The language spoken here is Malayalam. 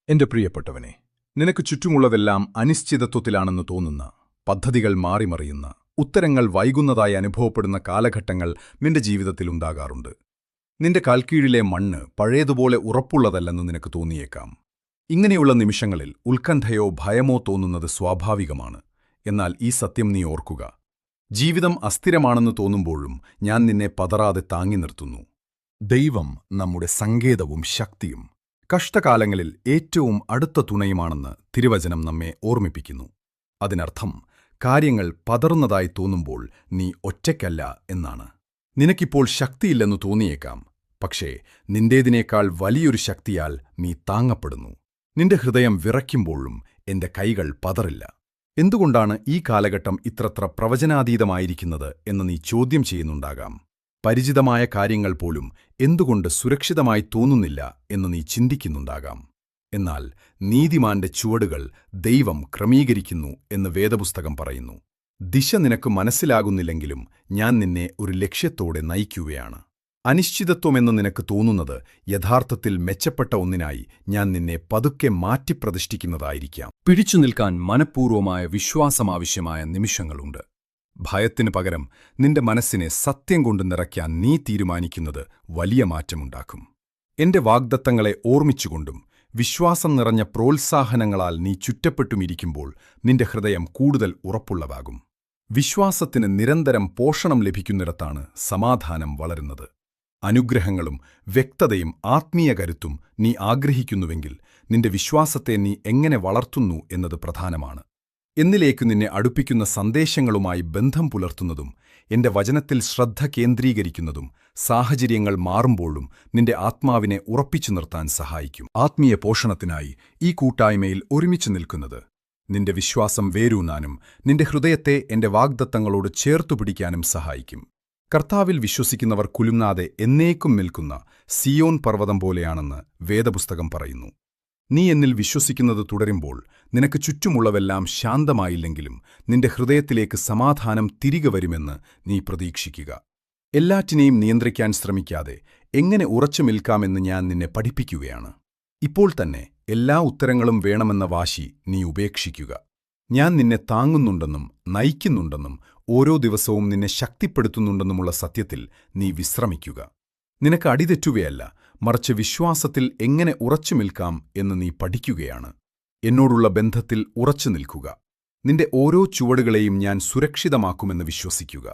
എന്റെ പ്രിയപ്പെട്ടവനെ, നിനക്ക് ചുറ്റുമുള്ളതെല്ലാം അനിശ്ചിതത്വത്തിലാണെന്ന് തോന്നുന്ന, പദ്ധതികൾ മാറിമറിയുന്ന, ഉത്തരങ്ങൾ വൈകുന്നതായി അനുഭവപ്പെടുന്ന കാലഘട്ടങ്ങൾ നിന്റെ ജീവിതത്തിലുണ്ടാകാറുണ്ട്. നിന്റെ കാൽക്കീഴിലെ മണ്ണ് പഴയതുപോലെ ഉറപ്പുള്ളതല്ലെന്ന് നിനക്ക് തോന്നിയേക്കാം. ഇങ്ങനെയുള്ള നിമിഷങ്ങളിൽ ഉത്കണ്ഠയോ ഭയമോ തോന്നുന്നത് സ്വാഭാവികമാണ്. എന്നാൽ ഈ സത്യം നീ ഓർക്കുക. ജീവിതം അസ്ഥിരമാണെന്ന് തോന്നുമ്പോഴും ഞാൻ നിന്നെ പതറാതെ താങ്ങി നിർത്തുന്നു. ദൈവം നമ്മുടെ സങ്കേതവും ശക്തിയും കഷ്ടകാലങ്ങളിൽ ഏറ്റവും അടുത്ത തുണയുമാണെന്ന് തിരുവചനം നമ്മെ ഓർമ്മിപ്പിക്കുന്നു. അതിനർത്ഥം കാര്യങ്ങൾ പതറുന്നതായി തോന്നുമ്പോൾ നീ ഒറ്റയ്ക്കല്ല എന്നാണ്. നിനക്കിപ്പോൾ ശക്തിയില്ലെന്നു തോന്നിയേക്കാം, പക്ഷേ നിന്റേതിനേക്കാൾ വലിയൊരു ശക്തിയാൽ നീ താങ്ങപ്പെടുന്നു. നിന്റെ ഹൃദയം വിറയ്ക്കുമ്പോഴും എന്റെ കൈകൾ പതറില്ല. എന്തുകൊണ്ടാണ് ഈ കാലഘട്ടം ഇത്രത്ര പ്രവചനാതീതമായിരിക്കുന്നത് എന്ന് നീ ചോദ്യം ചെയ്യുന്നുണ്ടാകാം. പരിചിതമായ കാര്യങ്ങൾ പോലും എന്തുകൊണ്ട് സുരക്ഷിതമായി തോന്നുന്നില്ല എന്ന് നീ ചിന്തിക്കുന്നുണ്ടാകാം. എന്നാൽ നീതിമാന്റെ ചുവടുകൾ ദൈവം ക്രമീകരിക്കുന്നു എന്ന് വേദപുസ്തകം പറയുന്നു. ദിശ നിനക്ക് മനസ്സിലാകുന്നില്ലെങ്കിലും ഞാൻ നിന്നെ ഒരു ലക്ഷ്യത്തോടെ നയിക്കുകയാണ്. അനിശ്ചിതത്വമെന്ന് നിനക്ക് തോന്നുന്നത് യഥാർത്ഥത്തിൽ മെച്ചപ്പെട്ട ഒന്നിനായി ഞാൻ നിന്നെ പതുക്കെ മാറ്റിപ്രതിഷ്ഠിക്കുന്നതായിരിക്കാം. പിടിച്ചു നിൽക്കാൻ മനഃപൂർവമായ വിശ്വാസമാവശ്യമായ നിമിഷങ്ങളുണ്ട്. ഭയത്തിനു പകരം നിന്റെ മനസ്സിനെ സത്യം കൊണ്ട് നിറയ്ക്കാൻ നീ തീരുമാനിക്കുന്നത് വലിയ മാറ്റമുണ്ടാക്കും. എന്റെ വാഗ്ദത്തങ്ങളെ ഓർമ്മിച്ചുകൊണ്ടും വിശ്വാസം നിറഞ്ഞ പ്രോത്സാഹനങ്ങളാൽ നീ ചുറ്റപ്പെട്ടുമിരിക്കുമ്പോൾ നിന്റെ ഹൃദയം കൂടുതൽ ഉറപ്പുള്ളതാകും. വിശ്വാസത്തിന് നിരന്തരം പോഷണം ലഭിക്കുന്നിടത്താണ് സമാധാനം വളരുന്നത്. അനുഗ്രഹങ്ങളും വ്യക്തതയും ആത്മീയ കരുത്തും നീ ആഗ്രഹിക്കുന്നുവെങ്കിൽ നിന്റെ വിശ്വാസത്തെ നീ എങ്ങനെ വളർത്തുന്നു എന്നത് പ്രധാനമാണ്. എന്നിലേക്ക് നിന്നെ അടുപ്പിക്കുന്ന സന്ദേശങ്ങളുമായി ബന്ധം പുലർത്തുന്നതും എന്റെ വചനത്തിൽ ശ്രദ്ധ കേന്ദ്രീകരിക്കുന്നതും സാഹചര്യങ്ങൾ മാറുമ്പോഴും നിന്റെ ആത്മാവിനെ ഉറപ്പിച്ചു നിർത്താൻ സഹായിക്കും. ആത്മീയ പോഷണത്തിനായി ഈ കൂട്ടായ്മയിൽ ഒരുമിച്ച് നിൽക്കുന്നത് നിന്റെ വിശ്വാസം വേരൂന്നാനും നിന്റെ ഹൃദയത്തെ എന്റെ വാഗ്ദത്തങ്ങളോട് ചേർത്തുപിടിക്കാനും സഹായിക്കും. കർത്താവിൽ വിശ്വസിക്കുന്നവർ കുലുങ്ങാതെ എന്നേക്കും നിൽക്കുന്ന സിയോൻ പർവ്വതം പോലെയാണെന്ന് വേദപുസ്തകം പറയുന്നു. നീ എന്നിൽ വിശ്വസിക്കുന്നത് തുടരുമ്പോൾ നിനക്ക് ചുറ്റുമുള്ളവെല്ലാം ശാന്തമായില്ലെങ്കിലും നിന്റെ ഹൃദയത്തിലേക്ക് സമാധാനം തിരികെ വരുമെന്ന് നീ പ്രതീക്ഷിക്കുക. എല്ലാറ്റിനെയും നിയന്ത്രിക്കാൻ ശ്രമിക്കാതെ എങ്ങനെ ഉറച്ചു നിൽക്കാമെന്ന് ഞാൻ നിന്നെ പഠിപ്പിക്കുകയാണ്. ഇപ്പോൾ തന്നെ എല്ലാ ഉത്തരങ്ങളും വേണമെന്ന വാശി നീ ഉപേക്ഷിക്കുക. ഞാൻ നിന്നെ താങ്ങുന്നുണ്ടെന്നും നയിക്കുന്നുണ്ടെന്നും ഓരോ ദിവസവും നിന്നെ ശക്തിപ്പെടുത്തുന്നുണ്ടെന്നുമുള്ള സത്യത്തിൽ നീ വിശ്രമിക്കുക. നിനക്ക് അടിതെറ്റുകയല്ല, മറിച്ച് വിശ്വാസത്തിൽ എങ്ങനെ ഉറച്ചു നിൽക്കാം എന്ന് നീ പഠിക്കുകയാണ്. എന്നോടുള്ള ബന്ധത്തിൽ ഉറച്ചു നിൽക്കുക. നിന്റെ ഓരോ ചുവടുകളെയും ഞാൻ സുരക്ഷിതമാക്കുമെന്ന് വിശ്വസിക്കുക.